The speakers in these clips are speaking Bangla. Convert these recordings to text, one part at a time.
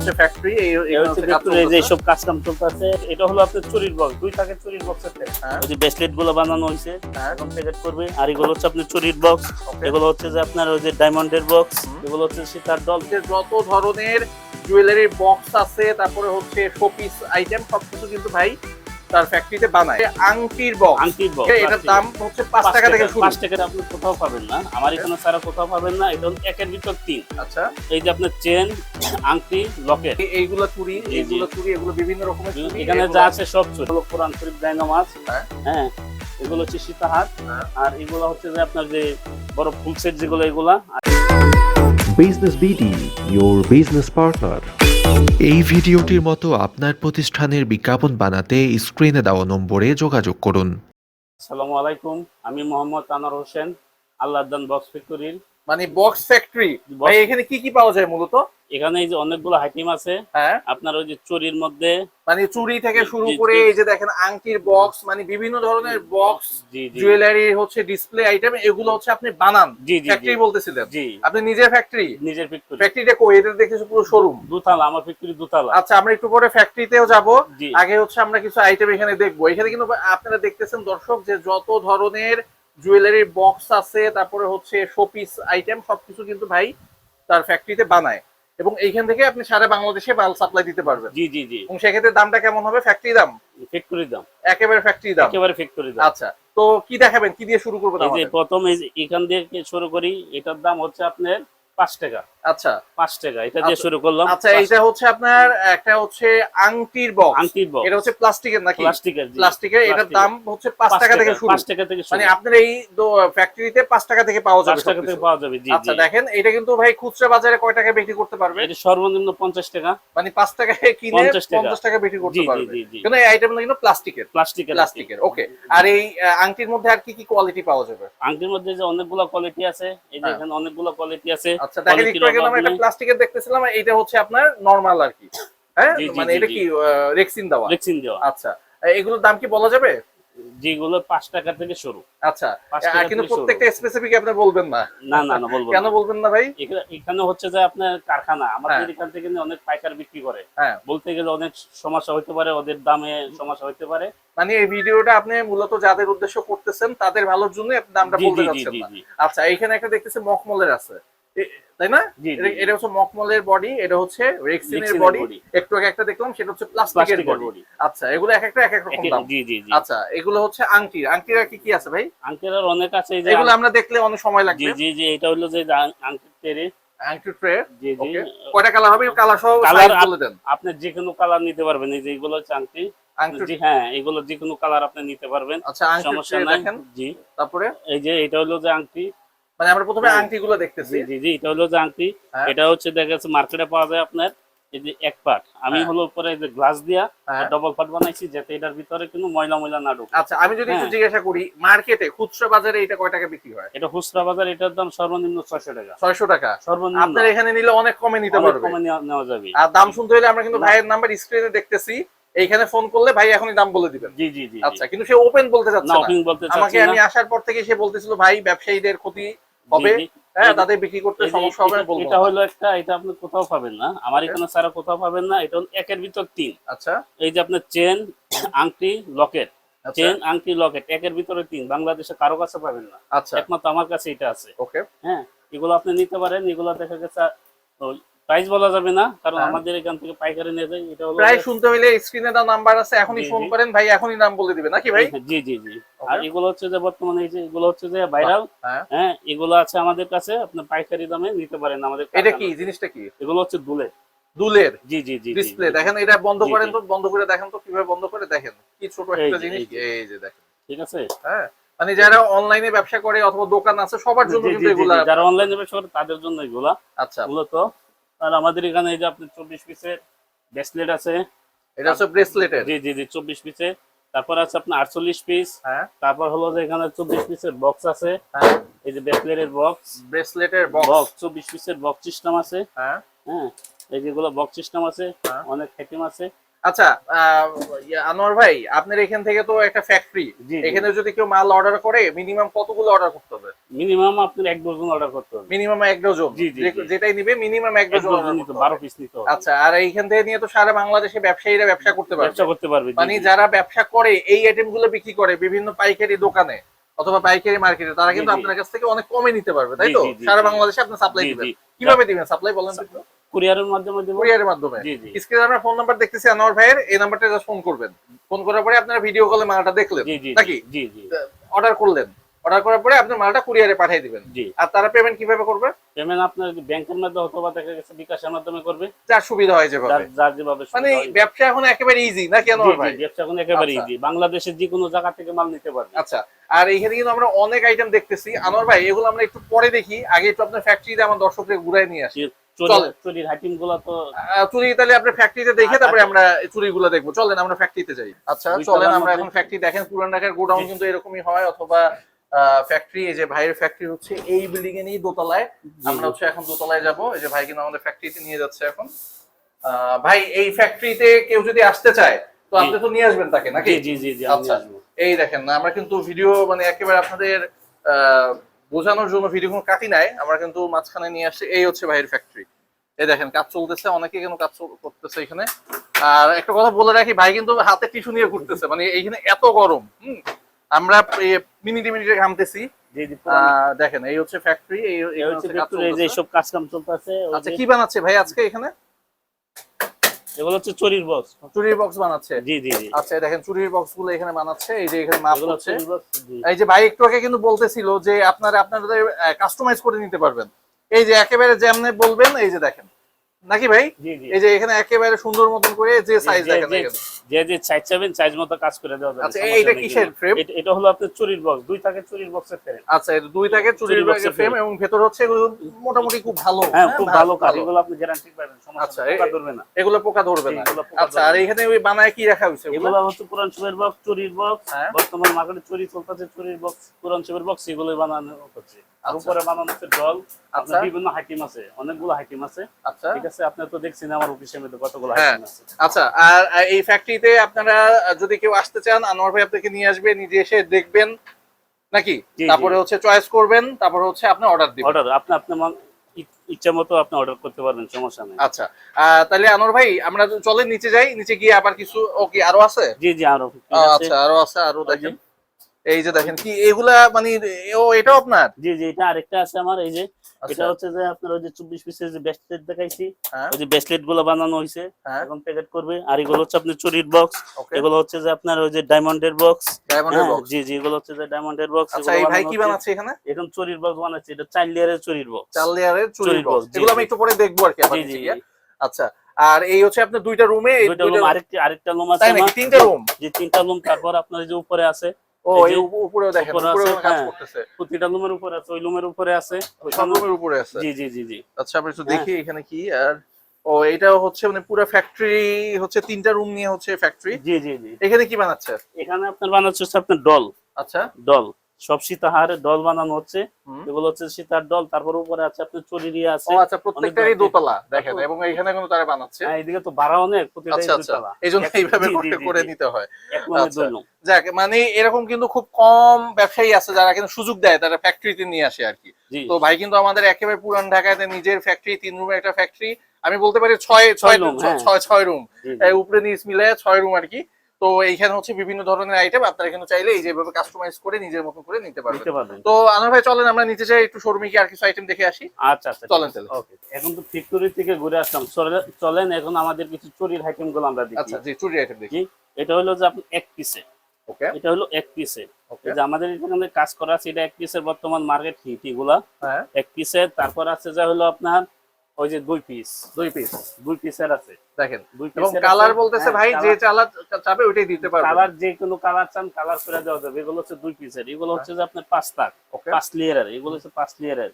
হচ্ছে ফ্যাক্টরি, এই হচ্ছে ফ্যাক্টরি যে সব কাজ কাম চলতেছে। এটা হলো আপনার চুরির বক্স, দুই থাকে চুরির বক্সের থেকে ওই যে ব্রেসলেট গুলো বানানো হয়েছে এরকম প্যাকেট করবে। আর এগুলো হচ্ছে আপনার চুরির বক্স, এগুলো হচ্ছে যে আপনার ওই যে ডায়মন্ডের বক্স, এগুলো হচ্ছে সীতার দল। যত ধরনের জুয়েলারির বক্স আছে, তারপরে হচ্ছে শোপিস আইটেম সবকিছু কিন্তু ভাই তার ফ্যাক্টরিতে বানায়। আংটির বক্স, আংটির বক্স এটার দাম হচ্ছে 5 টাকা থেকে শুরু। 5 টাকা আপনি কোথাও পাবেন না, আমার এখানে ছাড়া কোথাও পাবেন না। এটা হলো একের ভিতর 3। আচ্ছা, এই যে আপনার চেন, আংটি, লকেট, এইগুলো চুরি, এইগুলো চুরি, এগুলো বিভিন্ন রকমের চুরি। এখানে যা আছে সব চুরি। হলো কোরআন শরীফ ডায়নামাস, হ্যাঁ এগুলো হচ্ছে সীতাহার, আর এগুলো হচ্ছে যে আপনার যে বড় ফুল সেট যেগুলো, এগুলা business BD, your business partner। এই ভিডিওটির মতো আপনার প্রতিষ্ঠানের বিজ্ঞাপন বানাতে স্ক্রিনে দেওয়া নম্বরে যোগাযোগ করুন। আসসালামু আলাইকুম, আমি মোহাম্মদ আনোয়ার হোসেন, আল্লাহদান বক্স ফ্যাক্টরির। মানে বক্স ফ্যাক্টরি ভাই, এখানে কি কি পাওয়া যায় মূলত? এখানে এই যে অনেকগুলো আইটেম আছে, আপনার ওই যে চুরির মধ্যে, মানে চুরি থেকে শুরু করে এই যে দেখেন আংটির বক্স, মানে বিভিন্ন ধরনের বক্স, জুয়েলারি হচ্ছে ডিসপ্লে আইটেম, এগুলো হচ্ছে আপনি বানান। ফ্যাক্টরি বলতেছিলেন, আপনি নিজের ফ্যাক্টরি? নিজের ফ্যাক্টরি। ফ্যাক্টরিটা কই? এটা দেখতেছি পুরো শোরুম, দুতলা, আমার ফ্যাক্টরি দুতলা। আচ্ছা, আমরা একটু পরে ফ্যাক্টরিতেও যাব, আগে হচ্ছে আমরা কিছু আইটেম এখানে দেখবো। এখানে কিন্তু আপনারা দেখতেছেন দর্শক যে যত ধরনের জুয়েলারির বক্স আছে, তারপরে হচ্ছে শোপিস আইটেম সবকিছু কিন্তু ভাই তার ফ্যাক্টরিতে বানায়, এবং এইখান থেকে আপনি সারা বাংলাদেশে মাল সাপ্লাই দিতে পারবেন। জি জি জি। এবং সেক্ষেত্রে দামটা কেমন হবে? ফ্যাক্টরি দাম? ফ্যাক্টরি দাম, একেবারে ফ্যাক্টরি দাম, একেবারে ফ্যাক্টরি দাম। আচ্ছা, তো কি দেখাবেন, কি দিয়ে শুরু করবেন? এই যে প্রথম এই যে এখান দিয়ে শুরু করি, এটার দাম হচ্ছে আপনার 5 টাকা। আচ্ছা, 5 টাকা এটা দিয়ে শুরু করলাম। আচ্ছা, এটা হচ্ছে আপনার একটা হচ্ছে আংটির বক্স। আংটির বক্স, এটা হচ্ছে প্লাস্টিকের নাকি? প্লাস্টিকের। প্লাস্টিকের, এটার দাম হচ্ছে 5 টাকা থেকে শুরু। 5 টাকা থেকে শুরু, মানে আপনার এই ফ্যাক্টরিতে 5 টাকা থেকে পাওয়া যাবে। 5 টাকা থেকে পাওয়া যাবে। জি। আচ্ছা, দেখেন এটা কিন্তু ভাই খুচরা বাজারে কয় টাকা বিক্রি করতে পারবে? এটা সর্বনিম্ন 50 টাকা, মানে 5 টাকায় কিনে 50 টাকা বিক্রি করতে পারবে। কিন্তু এই আইটেমগুলো কিন্তু প্লাস্টিকের। ওকে, আর এই আংটির মধ্যে আর কি কি কোয়ালিটি পাওয়া যাবে? আংটির মধ্যে যে অনেকগুলো কোয়ালিটি আছে, এই যে এখানে অনেকগুলো কোয়ালিটি আছে। আচ্ছা, দেখেন একটু আগে আমরা একটা প্লাস্টিকের দেখতেছিলাম, এইটা হচ্ছে আপনার নরমাল আর কি, হ্যাঁ, মানে এটা কি রেক্সিন দেওয়া? রেক্সিন দেওয়া। আচ্ছা, এগুলোর দাম কি বলা যাবে? যেগুলো 5 টাকা থেকে শুরু। আচ্ছা, কিন্তু প্রত্যেকটা স্পেসিফিক আপনি বলবেন না? না না না, বলবো। কেন বলবেন না ভাই? এখানে হচ্ছে যে আপনার কারখানা, আমাদের এখান থেকে অনেক পাইকার বিক্রি করে, বলতে গেলে অনেক সমস্যা হতে পারে, ওদের দামে সমস্যা হতে পারে। মানে এই ভিডিওটা আপনি মূলত যাদের উদ্দেশ্য করতেছেন তাদের ভালোর জন্য আপনি দামটা বলতে যাচ্ছেন না। আচ্ছা, এখানে একটা দেখতেছি মখমলের আছে, তাই না? এটা হচ্ছে মখমলের বডি, এটা হচ্ছে রেক্সিনের বডি। একটু আগে একটা দেখলাম, সেটা হচ্ছে প্লাস্টিকের বডি। আচ্ছা, এগুলো এক একটা এক এক রকম দাম। আচ্ছা, এগুলো হচ্ছে আংটির কি কি আছে ভাই? আংটির অনেক আছে, এই যে এগুলো আমরা দেখলে অনেক সময় লাগবে। জি জি, এটা হলো যে আংটির ট্রে। আংটির ট্রে, ওকে। কয়টা কালার হবে? কালার সহ সাইজ বলে দেন। আপনি যে কোনো কালার নিতে পারবেন। এই যে এগুলো হচ্ছে আংটি, জি হ্যাঁ, এগুলো যে কোনো কালার আপনি নিতে পারবেন। আচ্ছা, সমস্যা নাই। জি, তারপরে এই যে এটা হলো যে আংটি, মানে আমরা প্রথমে আংটিগুলো দেখতেছি। জি জি, এটা হলো যে আংটি। এটা হচ্ছে দেখা যাচ্ছে মার্কেটে পাওয়া যায় আপনার এই যে এক পার্ট, আমি হলো উপরে যে গ্লাস দিয়া ডাবল পার্ট বানাইছি, যাতে এটার ভিতরে কোনো ময়লা না ঢোকে। আচ্ছা, আমি যদি একটু জিজ্ঞাসা করি, মার্কেটে খুচরা বাজারে এটা কয় টাকা বিক্রি হয়? এটা খুচরা বাজারে এটার দাম সর্বনিম্ন 600 টাকা। 600 টাকা সর্বনিম্ন। আপনার এখানে নিলে অনেক কমে নিতে পারবে, কমে নেওয়া যাবে। আর দাম শুনতে হলে আমরা কিন্তু ভাইয়ের নাম্বার স্ক্রিনে দেখতেছি, এইখানে ফোন করলে ভাই এখনই দাম বলে দিবেন। জি জি জি। আচ্ছা, কিন্তু সে ওপেন বলতে চাচ্ছে না। আমাকে আমি আসার পর থেকে সে বলতেছিল ভাই ব্যবসায়ীদের ক্ষতি হবে, হ্যাঁ, তাদের বিক্রি করতে সমস্যা হবে। এটা হলো একটা, এটা আপনি কোথাও পাবেন না, আমার এখানে ছাড়া কোথাও পাবেন না। এটা হলো একের ভিতর 3। আচ্ছা, এই যে আপনার চেন, আংটি, লকেট, চেন, আংটি, লকেট একের ভিতরে 3, বাংলাদেশে কারো কাছে পাবেন না। আচ্ছা, একমাত্র আমার কাছে এটা আছে। ওকে, হ্যাঁ, এগুলো আপনি নিতে পারেন। এগুলো দেখা গেছে প্রাইস বলা যাবে না, কারণ আমাদের এখান থেকে পাইকারি নিয়ে যায়। এটা হলো প্রাইস শুনতে হলে স্ক্রিনে দাও নাম্বার আছে, এখনই ফোন করেন ভাই, এখনই নাম বলে দিবেন নাকি ভাই? জি জি জি। আর এগুলো হচ্ছে যে বর্তমানে এই যে এগুলো হচ্ছে যে ভাইরাল, হ্যাঁ, এগুলো আছে আমাদের কাছে, আপনি পাইকারি দামে নিতে পারেন আমাদের। এটা কি জিনিসটা? কি এগুলো হচ্ছে দুলের? জি জি জি। ডিসপ্লে দেখেন, এটা বন্ধ করেন তো, বন্ধ করে দেখেন তো কিভাবে বন্ধ করে। দেখেন কি ছোট একটা জিনিস, এই যে দেখেন, ঠিক আছে? হ্যাঁ, মানে যারা অনলাইনে ব্যবসা করে অথবা দোকান আছে সবার জন্য কিন্তু এগুলা, যারা অনলাইনে ব্যবসা করে তাদের জন্য এগুলা। আচ্ছা, মূলত। আর আমাদের এখানে এই যে আপনার 24 পিসের ব্রেসলেট আছে, এটা হচ্ছে ব্রেসলেটের। জি জি জি, 24 পিসের। তারপর আছে আপনার 48 পিস। তারপর হলো যে এখানে 24 পিসের বক্স আছে, এই যে ব্রেসলেটের বক্স, 24 পিসের বক্স সিস্টেম আছে। হ্যাঁ, এই যেগুলো বক্স সিস্টেম আছে, অনেক আইটেম আছে। আচ্ছা আনোয়ার ভাই, আপনার এখান থেকে তো একটা ফ্যাক্টরি, এখানে যদি কেউ মাল অর্ডার করে মিনিমাম কতগুলো অর্ডার করতে হবে? মিনিমাম আপনার 1 ডজন অর্ডার করতে হবে। মিনিমাম 1 ডজন, যেটাই নিবে মিনিমাম 1 ডজন অর্ডার করতে হবে। 12 পিস নিতে হবে। আচ্ছা, আর এইখান থেকে নিয়ে তো সারা বাংলাদেশে ব্যবসায়ীরা ব্যবসা করতে পারবে। মানে যারা ব্যবসা করে এই আইটেম গুলো বিক্রি করে বিভিন্ন পাইকারি দোকানে অথবা পাইকারি মার্কেটে, তারা কিন্তু আপনার কাছ থেকে অনেক কমে নিতে পারবে, তাই তো? সারা বাংলাদেশে আপনি সাপ্লাই দিবেন। কিভাবে দিবেন সাপ্লাই, বলেন তো? কুরিয়ারের মাধ্যমে দেব। কুরিয়ারের মাধ্যমে। স্ক্রিনে আমরা ফোন নাম্বার দেখতেছি আনোয়ার ভাইয়ের, এই নাম্বারটা জাস্ট ফোন করবেন। ফোন করার পরে আপনারা ভিডিও কলে মালটা দেখলেন নাকি? জি জি। অর্ডার করলেন, অর্ডার করার পরে আপনি মালটা কুরিয়ারে পাঠিয়ে দিবেন। আর তারা পেমেন্ট কিভাবে করবে? পেমেন্ট আপনার ব্যাংকের মাধ্যমে অথবা দেখা গেছে বিকাশের মাধ্যমে করবে, যার সুবিধা হয় যেভাবে। যার যেভাবে মানে ব্যবসা এখন একেবারে ইজি নাকি আনোয়ার ভাই? ব্যবসা এখন একেবারে ইজি, বাংলাদেশের যে কোনো জায়গা থেকে মাল নিতে পারবে। আচ্ছা, আর এইখানে কিন্তু আমরা অনেক আইটেম দেখতেছি আনোয়ার ভাই, এগুলো আমরা একটু পরে দেখি, আগে একটু আপনার ফ্যাক্টরিতে আমার দর্শকদের ঘুরায় নিয়ে আসি। চুরির আইটেম গুলো তো চুরি, তাহলে আপনি ফ্যাক্টরিতে দেখে তারপরে আমরা চুরিগুলো দেখবো। চলেন আমরা ফ্যাক্টরিতে যাই। আচ্ছা চলেন আমরা এখন ফ্যাক্টরি দেখেন। পুরান ঢাকার গোডাউন কিন্তু এরকমই হয়, অথবা ফ্যাক্টরি। এই যে ভাইয়ের ফ্যাক্টরি হচ্ছে এই বিল্ডিং এ নেই, দোতলায়। আমরা হচ্ছে এখন দোতলায় যাব। এই যে ভাই কিন্তু আমাদের ফ্যাক্টরিতে নিয়ে যাচ্ছে এখন। ভাই এই ফ্যাক্টরিতে কেউ যদি আসতে চায় তো আপনি তো নিয়ে আসবেন তাকে নাকি? জি জি জি। আচ্ছা, এই দেখেন না, আমরা কিন্তু ভিডিও মানে একেবারে আপনাদের বোঝানোর জন্য ভিডিও কোনো কাটি নাই, আমরা কিন্তু মাঝখানে নিয়ে আসছি। এই হচ্ছে ভাইয়ের ফ্যাক্টরি। এই দেখেন কাজ চলতেছে, অনেকে কেন কাজ করতেছে এখানে। আর একটা কথা বলে রাখি, ভাই কিন্তু হাতে টিস্যু নিয়ে ঘুরতেছে, মানে এইখানে এত গরম। আমরা মিনিটে মিনিটে ঘামতেছি। দেখেন এই হচ্ছে ফ্যাক্টরি, এই হচ্ছে সব কাজ কাম চলতেছে। আচ্ছা, কি বানাচ্ছে ভাই আজকে এখানে? এগুলো হচ্ছে চুরির বক্স। চুরির বক্স বানাচ্ছে? জি জি জি। আচ্ছা দেখেন চুরির বক্স গুলো এখানে বানাচ্ছে। এই যে এখানে মাপ হচ্ছে। এই যে ভাই একটু আগে কিন্তু বলতেছিল যে আপনারা আপনাদের কাস্টমাইজ করে নিতে পারবেন। এই যে একেবারে যেমনে বলবেন, এই যে দেখেন নাকি ভাই? এই যে এখানে একেবারে সুন্দর মতন করে যে সাইজ দেখেন, যে সাইজ চাইবেন সাইজ মতো কাজ করে দেওয়া যাবে। আচ্ছা, এইটা কিসের ফ্রেম? এটা হলো আপনার চুরির বক্স, 2 থাকে চুরির বক্সের ফ্রেম। আচ্ছা, এটা 2 থাকে চুরির বক্সের ফ্রেম, এবং ভেতর হচ্ছে এগুলো মোটামুটি খুব ভালো। হ্যাঁ, খুব ভালো কাজ। এগুলো আপনি গ্যারান্টি পাবেন, সমস্যা পোকা ধরবে না। এগুলো পোকা ধরবে না। আচ্ছা, আর এখানে ওই বানায় কি রাখা হইছে? এগুলো হচ্ছে পুরান ছবির বক্স, চুরির বক্স। বর্তমান মার্কেটে চুরি চলতেছে, চুরির বক্স, পুরান ছবির বক্স, এগুলো বানানো হচ্ছে। আর উপরে বানানো হচ্ছে ডল। আপনার বিভিন্ন হাইটিম আছে, অনেকগুলো হাইটিম আছে। আচ্ছা, ঠিক আছে, আপনি তো দেখছেন আমার অফিসের মধ্যে কতগুলো হাইটিম আছে। আচ্ছা, আর এই ফ্যাক্টরিতে আপনারা যদি কেউ আসতে চান, আনোয়ার ভাই আপনাকে নিয়ে আসবে, নিজে এসে দেখবেন নাকি? তারপরে হচ্ছে চয়েস করবেন, তারপরে হচ্ছে আপনি অর্ডার দিবেন। অর্ডার আপনি ইচ্ছা মতো আপনি অর্ডার করতে পারবেন, সমস্যা নেই। আচ্ছা, তাহলে আনোয়ার ভাই আমরা চলেন নিচে যাই। নিচে গিয়ে আবার কিছু ওকে আরো আছে? জি জি, আরো আচ্ছা, আরো আছে। আরো দেখেন, এই যে দেখেন কি এগুলা, মানে এটাও আপনার? জি জি, এটা আরেকটা আছে আমার। এই যে এটা হচ্ছে যে আপনার ওই যে 24 পিসের যে ব্রেসলেট দেখাইছি, ওই যে ব্রেসলেট গুলো বানানো হইছে, এখন প্যাকেট করবে। আর এগুলো হচ্ছে আপনার চুরির বক্স। এগুলো হচ্ছে যে আপনার ওই যে ডায়মন্ডের বক্স। জি জি, এগুলো হচ্ছে যে ডায়মন্ডের বক্স। আচ্ছা, এই ভাই কি বানাচ্ছে এখানে? এখন চুরির বক্স বানাচ্ছে, এটা 4 লেয়ারের চুরির বক্স। 4 লেয়ারের চুরির বক্স, এগুলো আমি একটু পরে দেখবো আর কি আবার নিচে গিয়ে। আচ্ছা, আর এই হচ্ছে আপনার দুইটা রুমে, আরেকটা রুম আছে না? তিনটা রুম। জি, তিনটা রুম। তারপর আপনার এই যে উপরে আছে, এই উপরেও দেখেন, উপরেও কাজ করতেছে। প্রতিটা রুমের উপরে আছে, ওই রুমের উপরে আছে, ওই রুমের উপরে আছে। জি জি জি জি। আচ্ছা, আমরা একটু দেখি এখানে কি। আর এটাও হচ্ছে মানে পুরো ফ্যাক্টরি হচ্ছে, তিনটা রুম নিয়ে হচ্ছে ফ্যাক্টরি। জি জি জি। এখানে কি বানাচ্ছে? এখানে আপনার বানাচ্ছে আপনার ডল। আচ্ছা, ডল, সব সীতাহারের ডল বানানো হচ্ছে। এগুলো হচ্ছে সীতার ডল। তারপর উপরে আছে আপনার চুরিরি আছে। আচ্ছা, প্রত্যেকটারই দোতলা দেখেন, এবং এখানে কোনো তারা বানাচ্ছে। হ্যাঁ, এইদিকে তো ভাড়া অনেক, প্রত্যেকটাই দোতলা। এইজন্য এইভাবে করে নিতে হয়। যাক, মানে এরকম কিন্তু খুব কম ব্যবসায়ী আছে যারা কিন্তু সুযোগ দেয়, তারা ফ্যাক্টরিতে নিয়ে আসে আর কি। তো ভাই কিন্তু আমাদের একেবারে পুরান ঢাকাতে নিজের ফ্যাক্টরি, 3 রুমের একটা ফ্যাক্টরি। আমি বলতে পারি 6 রুম, উপরে নিচ মিলে 6 রুম আর কি। তো এইখানে হচ্ছে বিভিন্ন ধরনের আইটেম আপনারা এখানে চাইলে এই যেভাবে কাস্টমাইজ করে নিজের মতো করে নিতে পারবেন। তো আনোয়ার ভাই চলেন আমরা নিচে যাই, একটু শোরুমে কি আর কিছু আইটেম দেখে আসি। আচ্ছা আচ্ছা, চলেন তাহলে। ওকে, এখন তো ফ্যাক্টরি থেকে ঘুরে আসলাম, চলেন এখন আমাদের কিছু চুরির আইটেম গুলো আমরা দেখি। আচ্ছা জি, চুরির আইটেম দেখি। এটা হলো যে আপনি এক পিসে। ওকে, এটা হলো এক পিসে। ওকে, যে আমাদের এখানে কাজ করা আছে, এটা এক পিসের বর্তমান মার্কেট হিট এগুলা। হ্যাঁ, এক পিসে। তারপর আছে যা হলো আপনার ওই যে 2 পিসের আছে দেখেন। এবং কালার বলতেছে ভাই যে কালার চাবে ওইটাই দিতে পারবে। কালার যে কোনো কালার চান কালার করে দেওয়া যাবে। এগুলো হচ্ছে 2 পিসের। এগুলো হচ্ছে যে আপনার 5 তাক, 5 লেয়ারের। এগুলো হচ্ছে 5 লেয়ারের।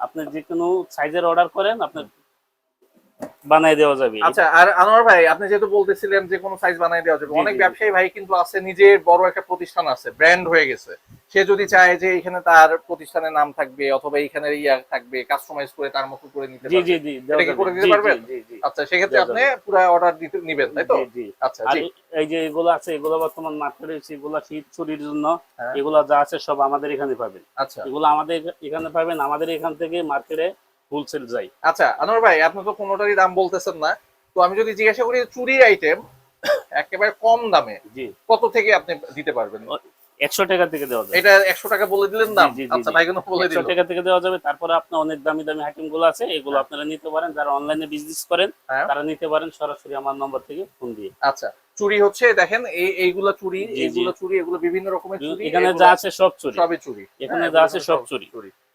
আপনি যে কোনো সাইজের অর্ডার করেন, আপনার বানাই দেওয়া যাবে। আচ্ছা, আর আনোয়ার ভাই আপনি যেহেতু বলতেছিলেন যে কোনো সাইজ বানাই দেওয়া যাবে, অনেক ব্যবসায়ী ভাই কিন্তু আছে নিজের বড় একটা প্রতিষ্ঠান আছে, ব্র্যান্ড হয়ে গেছে, সে যদি চায় যে এখানে তার প্রতিষ্ঠানের নাম থাকবে অথবা এখানে ইয়া থাকবে, কাস্টমাইজ করে তার মতো করে নিতে পারবে। জি এটা কি করে দিতে পারবেন? আচ্ছা, সেক্ষেত্রে আপনি পুরো অর্ডার দিতে নিবেন, তাই তো? আচ্ছা, জি। এই যে এগুলো আছে, এগুলো বর্তমান মার্কেটে এগুলো শীত চুরির জন্য, এগুলো যা আছে সব আমাদের এখানে পাবেন। আচ্ছা, এগুলো আমাদের এখানে পাবেন, আমাদের এখান থেকে মার্কেটে হোলসেল যায়। আচ্ছা আনোয়ার ভাই, আপনি তো কোনোটারই দাম বলতেছেন না, তো আমি যদি জিজ্ঞাসা করি চুরির আইটেম একেবারে কম দামে জি কত থেকে আপনি দিতে পারবেন? 100 টাকা থেকে দেওয়া যাবে। এটা 100 টাকা বলে দিলেন দাম? আচ্ছা ভাই, কোনো বলে দিলেন 100 টাকা থেকে দেওয়া যাবে। তারপরে আপনার অনেক দামি দামি আইটেম গুলো আছে, এগুলো আপনারা নিতে পারেন। যারা অনলাইনে বিজনেস করেন তারা নিতে পারেন সরাসরি আমার নম্বর থেকে ফোন দিয়ে। আচ্ছা, চুরি হচ্ছে দেখেন এইগুলা চুরি, এইগুলো চুরি, এগুলো বিভিন্ন রকমের চুরি। এখানে যা আছে সব চুরি, সবই চুরি। এখানে যা আছে সব চুরি।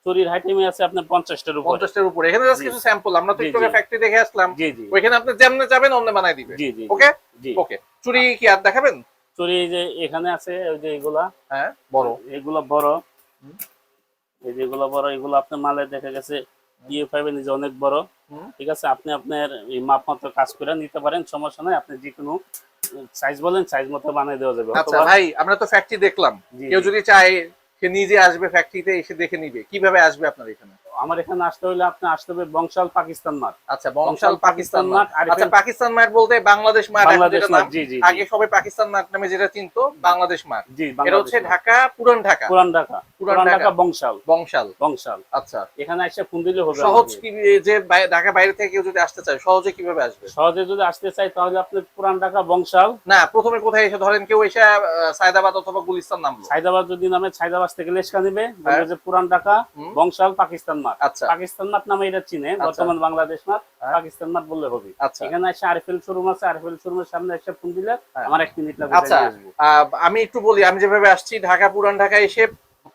চুরির আইটেমে আছে আপনার 50টার উপরে। 50টার উপরে। এখানে জাস্ট কিছু স্যাম্পল, আমরা তো একটু ফ্যাক্টরি দেখে আসলাম। জি জি, ওইখানে আপনি যেমনে যাবেন অমনে বানাই দিবেন। জি জি, ওকে জি ওকে। চুরি কি আর দেখাবেন? চুরি এই যে এখানে আছে, ওই যে এগুলা বড়, এগুলা বড়, এই যে এগুলা বড়, এগুলো আপনার মালে দেখা গেছে দিয়ে পাবেন যে অনেক বড়। ঠিক আছে, আপনি আপনার এই মাপ মতো কাজ করে নিতে পারেন, সমস্যা নাই। আপনি যে কোনো সাইজ বলেন, সাইজ মতো বানিয়ে দেওয়া যাবে। আচ্ছা ভাই, আমরা তো ফ্যাক্টরি দেখলাম, কেউ যদি চায় সে নিজে আসবে ফ্যাক্টরিতে, এসে দেখে নিবে, কিভাবে আসবে আপনার এখানে? আমার এখানে আসতে হলে আপনি আসতে হবে বংশাল পাকিস্তান মার্ট। আচ্ছা, বংশাল পাকিস্তান মার্ট। আচ্ছা, পাকিস্তান মার্ট বলতে বাংলাদেশ মার্ট, জি জি, আগে সবাই পাকিস্তান মার্ট নামে যেটা চিনতো, বাংলাদেশ মার্ট। জি, এটা হচ্ছে ঢাকা, পুরান ঢাকা, পুরান ঢাকা বংশাল। বংশাল। আচ্ছা, এখানে এসে ফোন দিলে হবে। সহজ কি যে ঢাকা বাইরে থেকে কেউ যদি আসতে চায় সহজে কিভাবে আসবে? সহজে যদি আসতে চাই তাহলে আপনি পুরান ঢাকা বংশাল না, প্রথমে কোথায় এসে, ধরেন কেউ এসে সায়দাবাদ অথবা গুলিস্তান নামলো, সায়দাবাদ যদি নামে, সায়দাবাদ থেকে লেশকা নিবে, বলবে যে পুরান ঢাকা বংশাল পাকিস্তান মার্ট। আচ্ছা, পাকিস্তান মার্ট নামে এটা চিনে, বর্তমান বাংলাদেশ মার্ট, পাকিস্তান মার্ট বললে হবে। আচ্ছা, এখানে এসে আরএফএল শোরুম আছে, আরএফএল শোরুমের সামনে এসে ফোন দিলে আমার 1 মিনিট লাগবে। আচ্ছা, আমি একটু বলি, আমি যেভাবে আসছি ঢাকা পুরান ঢাকা এসে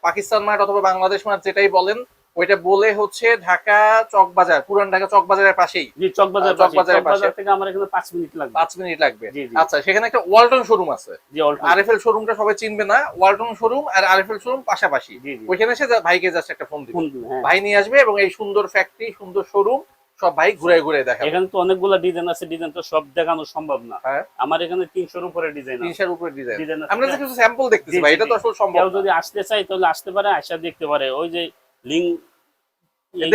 পাকিস্তান মার্ট অথবা বাংলাদেশ মার্ট যেটাই বলেন, ওইটা বলে হচ্ছে ঢাকা চকবাজার, পুরান ঢাকা চকবাজারের পাশেই। জি, চকবাজারের পাশে থেকে আমার এখানে 5 মিনিট লাগবে। 5 মিনিট লাগবে। আচ্ছা, সেখানে একটা ওয়ালটন শোরুম আছে। জি, আরএফএল শোরুমটা সবাই চিনবে না, ওয়ালটন শোরুম আর আরএফএল শোরুম পাশাপাশি। ওইখানে এসে ভাইকে জাস্ট একটা ফোন দিবেন, ভাই নিয়ে আসবে এবং এই সুন্দর ফ্যাক্টরি, সুন্দর শোরুম সব ভাই ঘুরে ঘুরে দেখাবে। এখানে তো অনেকগুলো ডিজাইন আছে, ডিজাইন তো সব দেখানো সম্ভব না। আমার এখানে 300-এর উপরে ডিজাইন আছে। 300-এর উপরে ডিজাইন। আমরা যে কিছু স্যাম্পল দেখতেছি ভাই, এটা তো আসলে সম্ভব না। কেউ যদি আসতে চায় তাহলে আসতে পারে, আসা দেখতে পারে। ওই যে লিংক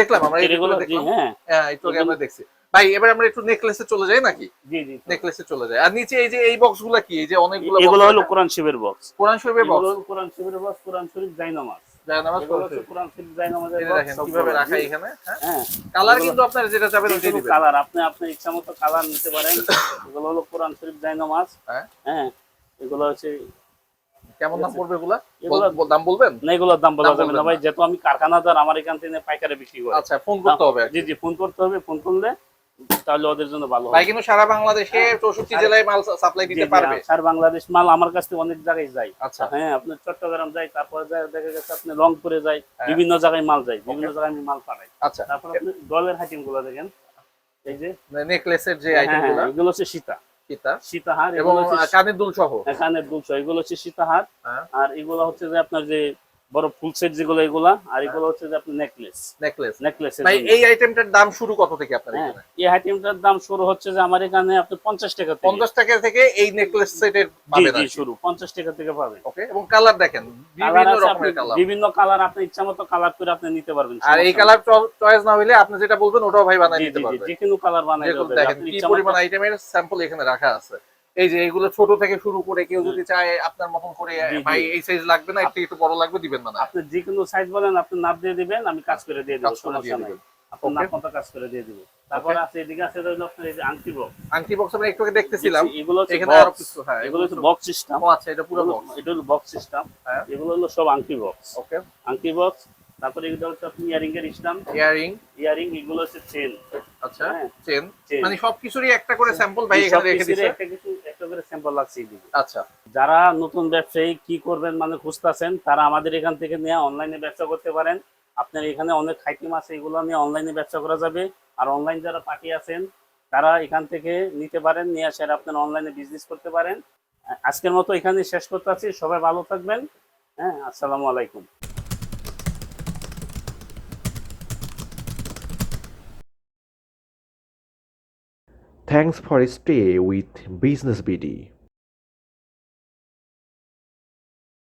দেখলাম আমরা, এগুলো দেখলাম। হ্যাঁ, একটু আগে আমরা দেখছি ভাই। এবার আমরা একটু নেকলেসে চলে যাই নাকি? জি জি, নেকলেসে চলে যাই। আর নিচে এই যে এই বক্সগুলো কি? এই যে অনেকগুলো, এগুলো হলো কোরআন শরীফের বক্স। কোরআন শরীফের বক্স, কোরআন শরীফের বক্স, কোরআন শরীফ জায়নামাজ। কোরআন শরীফ জায়নামাজের বক্স কিভাবে রাখা এখানে? হ্যাঁ, কালার কিন্তু আপনারা যেটা চাবেন ওইটাই দিবেন। কালার আপনি আপনার ইচ্ছামতো কালার নিতে পারেন। এগুলো হলো কোরআন শরীফ জায়নামাজ। হ্যাঁ, এগুলো হচ্ছে কেমন দাম পড়বে এগুলা? দাম বলবেন না? এগুলোর দাম বলা যাবে না ভাই, যেহেতু আমি কারখানাদার, আমার এখান থেকে পাইকারি বিক্রি করি। আচ্ছা, ফোন করতে হবে। জি জি, ফোন করতে হবে। ফোন করলে তাহলে ওদের জন্য ভালো হবে। ভাই কিন্তু সারা বাংলাদেশে 64 জেলায় মাল সাপ্লাই দিতে পারবে। সারা বাংলাদেশ মাল আমার কাছ থেকে অনেক জায়গায় যায়। আচ্ছা, হ্যাঁ, আপনার চট্টগ্রাম যায়, তারপরে যায় দেখা গেছে আপনি রংপুরে যায়, বিভিন্ন জায়গায় মাল যায়, বিভিন্ন জায়গায় আমি মাল পাঠাই। আচ্ছা, তারপর আপনি গলের আইটেম গুলো দেখেন, এই যে নেকলেসের যে আইটেমগুলো, এগুলো হচ্ছে সীতাহার এবং কানের দুল সহ। কানের দুল সহ এগুলো হচ্ছে সীতাহার। আর এগুলো হচ্ছে যে আপনার যে বড় ফুল সেট যেগুলো, এগুলা। আর এগুলো হচ্ছে যে আপনার নেকলেস। ভাই এই আইটেমটার দাম শুরু কত থেকে আপনার এখানে? এই আইটেমটার দাম শুরু হচ্ছে যে আমার এখানে আপনি 50 টাকা থেকে। 50 টাকা থেকে এই নেকলেস সেটের পাবেন। জি, শুরু 50 টাকা থেকে পাবেন। ওকে, এবং কালার দেখেন, বিভিন্ন রকমের কালার, বিভিন্ন কালার, আপনি ইচ্ছামতো কালার করে আপনি নিতে পারবেন। আর এই কালার চয়েস না হলে আপনি যেটা বলবেন ওটাও ভাই বানাই দিতে পারবেন। যে কোনো কালার বানাই দিতে পারবেন। দেখেন কি পরিমাণ আইটেমের স্যাম্পল এখানে রাখা আছে। এই যে এগুলো ছোট থেকে শুরু করে কেউ যদি চায় আপনার মতন করে, ভাই এই সাইজ লাগবে না, একটু বড় লাগবে, দিবেন না? আপনি যে কোনো সাইজ বলেন, আপনি নাপ দিয়ে দিবেন, আমি কাজ করে দিয়ে দেব, সমস্যা নাই। আপনি নাপ মতো কাজ করে দিয়ে দেব। তারপর আছে এদিকে আছে আপনার এই যে আংটি বক্স আমরা একটু আগে দেখতেছিলাম। এগুলো এখানে আরো কিছু, হ্যাঁ, এগুলো হচ্ছে বক্স সিস্টেম। ও আচ্ছা, এটা পুরো বক্স, এটা হলো বক্স সিস্টেম। এগুলো হলো সব আংটি বক্স। ওকে, আংটি বক্স। তারপরে এগুলো হচ্ছে আপনি ইয়ারিং এর সিস্টেম, ইয়ারিং। এগুলো হচ্ছে চেন। আচ্ছা, চেন মানে সবকিছুরই একটা করে স্যাম্পল ভাই এখানে রেখে দিয়েছে। একটা করে স্যাম্পল লাগছে এদিকে। আচ্ছা, যারা নতুন ব্যবসায়ী কি করবেন মানে খুঁজতেছেন, তারা আমাদের এখান থেকে নিয়ে অনলাইনে ব্যবসা করতে পারেন। আপনার এখানে অনেক আইটেম আছে, এগুলো নিয়ে অনলাইনে ব্যবসা করা যাবে। আর অনলাইন যারা পার্টি আছেন তারা এখান থেকে নিতে পারেন, নিয়ে আসে আপনার অনলাইনে বিজনেস করতে পারেন। আজকের মতো এখানে শেষ করতে আছি। সবাই ভালো থাকবেন। হ্যাঁ, আসসালামু আলাইকুম। Thanks for stay with Business BD.